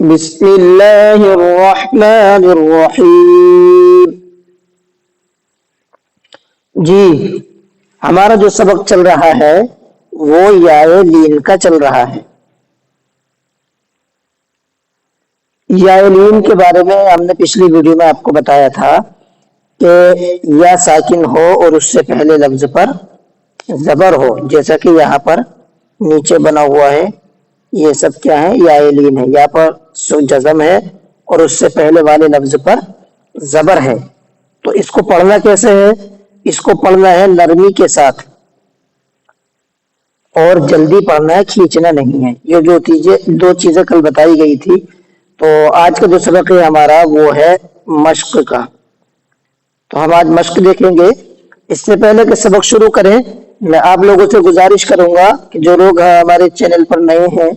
بسم اللہ الرحمن الرحیم۔ جی، ہمارا جو سبق چل رہا ہے وہ یائے لین کا چل رہا ہے۔ یائے لین کے بارے میں ہم نے پچھلی ویڈیو میں آپ کو بتایا تھا کہ یا ساکن ہو اور اس سے پہلے لفظ پر زبر ہو، جیسا کہ یہاں پر نیچے بنا ہوا ہے۔ یہ سب کیا ہے؟ یائے لین ہے۔ یہاں پر جزم ہے اور اس سے پہلے والے لفظ پر زبر ہے۔ تو اس کو پڑھنا کیسے ہے؟ اس کو پڑھنا ہے نرمی کے ساتھ اور جلدی پڑھنا ہے، کھینچنا نہیں ہے۔ یہ جو دو چیزیں کل بتائی گئی تھی، تو آج کا جو سبق ہے ہمارا وہ ہے مشق کا۔ تو ہم آج مشق دیکھیں گے۔ اس سے پہلے کہ سبق شروع کریں، میں آپ لوگوں سے گزارش کروں گا کہ جو لوگ ہمارے چینل پر نئے ہیں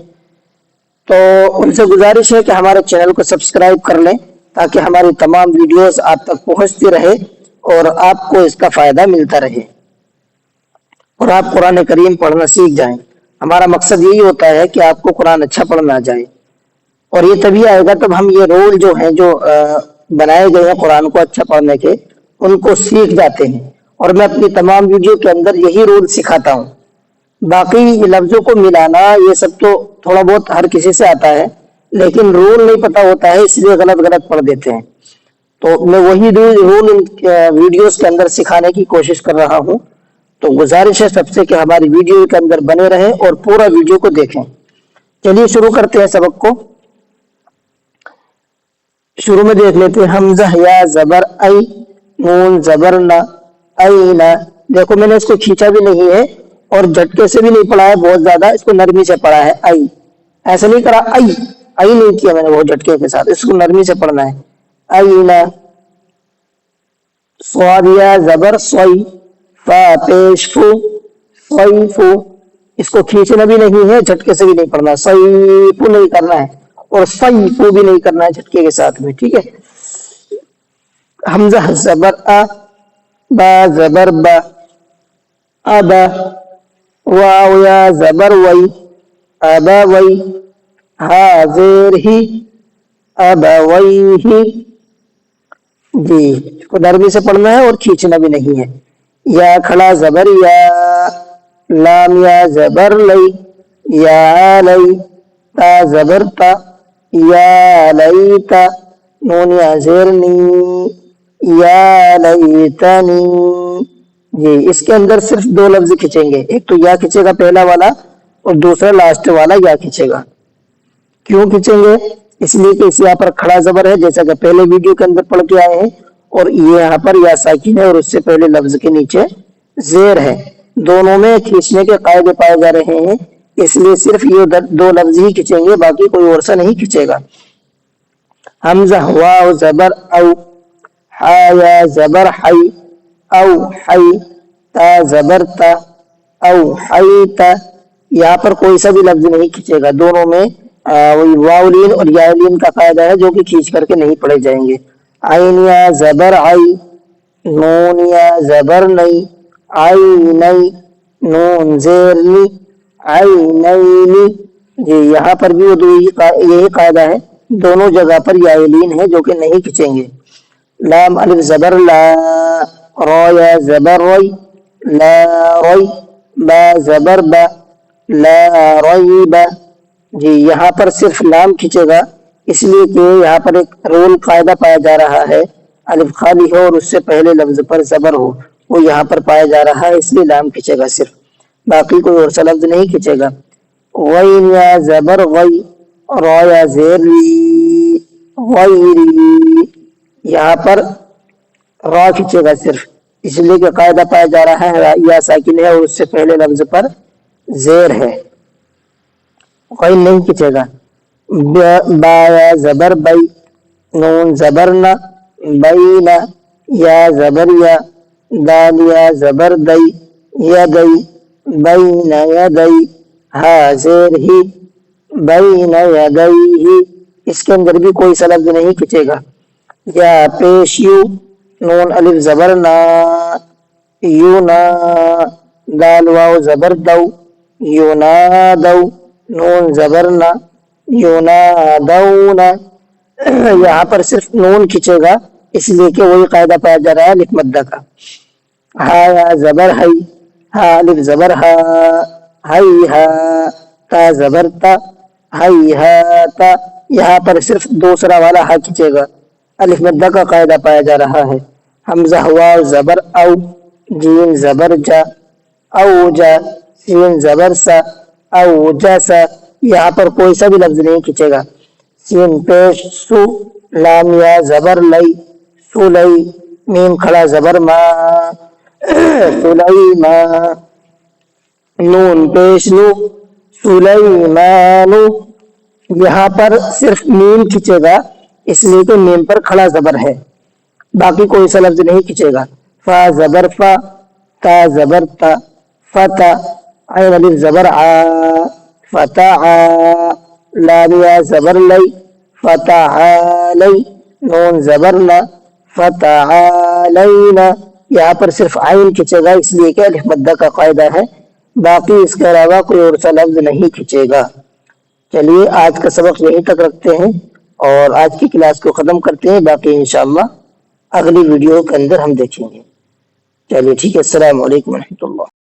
تو ان سے گزارش ہے کہ ہمارے چینل کو سبسکرائب کر لیں تاکہ ہماری تمام ویڈیوز آپ تک پہنچتی رہے اور آپ کو اس کا فائدہ ملتا رہے اور آپ قرآن کریم پڑھنا سیکھ جائیں۔ ہمارا مقصد یہی ہوتا ہے کہ آپ کو قرآن اچھا پڑھنا آ جائے، اور یہ تبھی آئے گا تب ہم یہ رول جو ہیں جو بنائے گئے ہیں قرآن کو اچھا پڑھنے کے، ان کو سیکھ جاتے ہیں۔ اور میں اپنی تمام ویڈیو کے اندر یہی رول سکھاتا ہوں۔ باقی لفظوں کو ملانا یہ سب تو تھوڑا بہت ہر کسی سے آتا ہے، لیکن رول نہیں پتا ہوتا ہے، اس لیے غلط غلط پڑھ دیتے ہیں۔ تو میں وہی رول ویڈیوز کے اندر سکھانے کی کوشش کر رہا ہوں۔ تو گزارش ہے سب سے کہ ہماری ویڈیو کے اندر بنے رہیں اور پورا ویڈیو کو دیکھیں۔ چلیے شروع کرتے ہیں سبق کو۔ شروع میں دیکھ لیتے ہیں حمزہ یا زبر ای، نون زبر نہ، اینا۔ دیکھو میں نے اس کو کھینچا بھی نہیں ہے اور جھٹکے سے بھی نہیں پڑھا ہے بہت زیادہ، اس کو نرمی سے پڑھا ہے۔ ای ایسا نہیں کرا، ای نہیں کیا میں نے بہت جھٹکے کے ساتھ، اس کو نرمی سے پڑھنا ہے۔ اینا، صاد یا زبر سوئی، فا پیش فو، سوئی فو۔ اس کو کھینچنا بھی نہیں ہے، جھٹکے سے بھی نہیں پڑھنا، سیفو نہیں کرنا ہے اور سیفو بھی نہیں کرنا ہے جھٹکے کے ساتھ میں، ٹھیک ہے۔ حمزہ زبر آ، با زبر با، ابا، واو یا زبر وئی، ابا وئی، ہا زیر ہی، ابا وئی ہی۔ جی، اس کو نرمی سے پڑھنا ہے اور کھینچنا بھی نہیں ہے۔ یا کھڑا زبر یا، لام یا زبر لئی، یا لئی، تا زبر تا، یا لئی تا، نون یا زیر نی، یا لیتنی۔ جی، اس کے اندر صرف دو لفظ کھینچیں گے، ایک تو یا کھینچے گا پہلا والا اور دوسرا لاسٹ والا یا کھینچے گا۔ کیوں کھینچیں گے؟ اس لیے کہ اس یہاں پر کھڑا زبر ہے جیسا کہ پہلے ویڈیو کے اندر پڑھ کے آئے ہیں، اور یہ یہاں پر یا ساکن ہے اور اس سے پہلے لفظ کے نیچے زیر ہے۔ دونوں میں کھینچنے کے قاعدے پائے جا رہے ہیں، اس لیے صرف یہ دو لفظ ہی کھینچیں گے، باقی کوئی اور سا نہیں کھینچے گا۔ حمزہ واو زبر او، ہا یا زبر حی، او حی، تا زبر تا، او حی تا۔ یہاں پر کوئی سا بھی لفظ نہیں کھینچے گا، دونوں میں واو لین اور یا لین کا قاعدہ ہے جو کہ کھینچ کر کے نہیں پڑھے جائیں گے۔ عین یا زبر آئی، نون یا زبر نئی، آئی نئی، نون زیر نی، آئی نئی نی۔ جی، یہاں پر بھی یہی قاعدہ ہے، دونوں جگہ پر یا لین ہے جو کہ نہیں کھینچیں گے۔ لام الف زبر لا، را یا زبر روئی، لا روئی، با زبر با، لا ریب۔ جی، یہاں پر صرف لام کھینچے گا، اس لیے کہ یہاں پر ایک رول قاعدہ پایا جا رہا ہے، الف خالی ہو اور اس سے پہلے لفظ پر زبر ہو، وہ یہاں پر پایا جا رہا ہے، اس لیے لام کھینچے گا صرف، باقی کوئی اور سا لفظ نہیں کھینچے گا۔ غین یا زبر غی، را یا زیر ری، غیری۔ یہاں پر را کھینچے گا صرف، اس لیے کہ قاعدہ پایا جا رہا ہے یا ساکن ہے اور اس سے پہلے لفظ پر زیر ہے، غین نہیں کھینچے گا۔ با یا زبر بئی، نون زبر نہ، بینا، یا زبر یا، دال یا زبر دئی، یدئی، بین یدئی، ہا زیر ہی، بین یدئی۔ اس کے اندر بھی کوئی سا لفظ نہیں کھینچے گا۔ یا پیش یو، نون الف زبر نا، یو نا، دال واو زبر دو، یو نا دو، نون زبر نا، ينادون. یہاں پر صرف نون کھینچے گا اس لیے کہ وہی قاعدہ پایا جا رہا ہے الف مدہ کا. ہا یا زبر ہے، ہا الف زبر ہا، ہئی ہا، تا زبر تا، ہئی ہا تا. یہاں پر صرف دوسرا والا ہا کھینچے گا، الف مدہ کا قاعدہ پایا جا رہا ہے. حمزہ ہوا زبر او، جیم زبر جا، او جا، سین زبر سا، او جیسا. یہاں پر کوئی سا بھی لفظ نہیں کھینچے گا. سین پیش سو، لام یا زبر لئی، سلئی، میم کھڑا زبر ما، سلیما. نون پیش نو، سلیمانو. یہاں پر صرف میم کھینچے گا اس لیے کہ میم پر کھڑا زبر ہے، باقی کوئی سا لفظ نہیں کھینچے گا. فا زبر فا، تا زبر تا، فتا. عین الف زبر آ، فتح. لام یا زبر لئی، فتح لئی. نون زبر لا، فتح لینا. یہاں پر صرف عین کھینچے گا اس لیے کہ الف مدہ کا قاعدہ ہے، باقی اس کے علاوہ کوئی اور سا لفظ نہیں کھینچے گا. چلیے آج کا سبق یہیں تک رکھتے ہیں اور آج کی کلاس کو ختم کرتے ہیں، باقی انشاءاللہ اگلی ویڈیو کے اندر ہم دیکھیں گے. چلیے ٹھیک ہے، السلام علیکم ورحمۃ اللہ.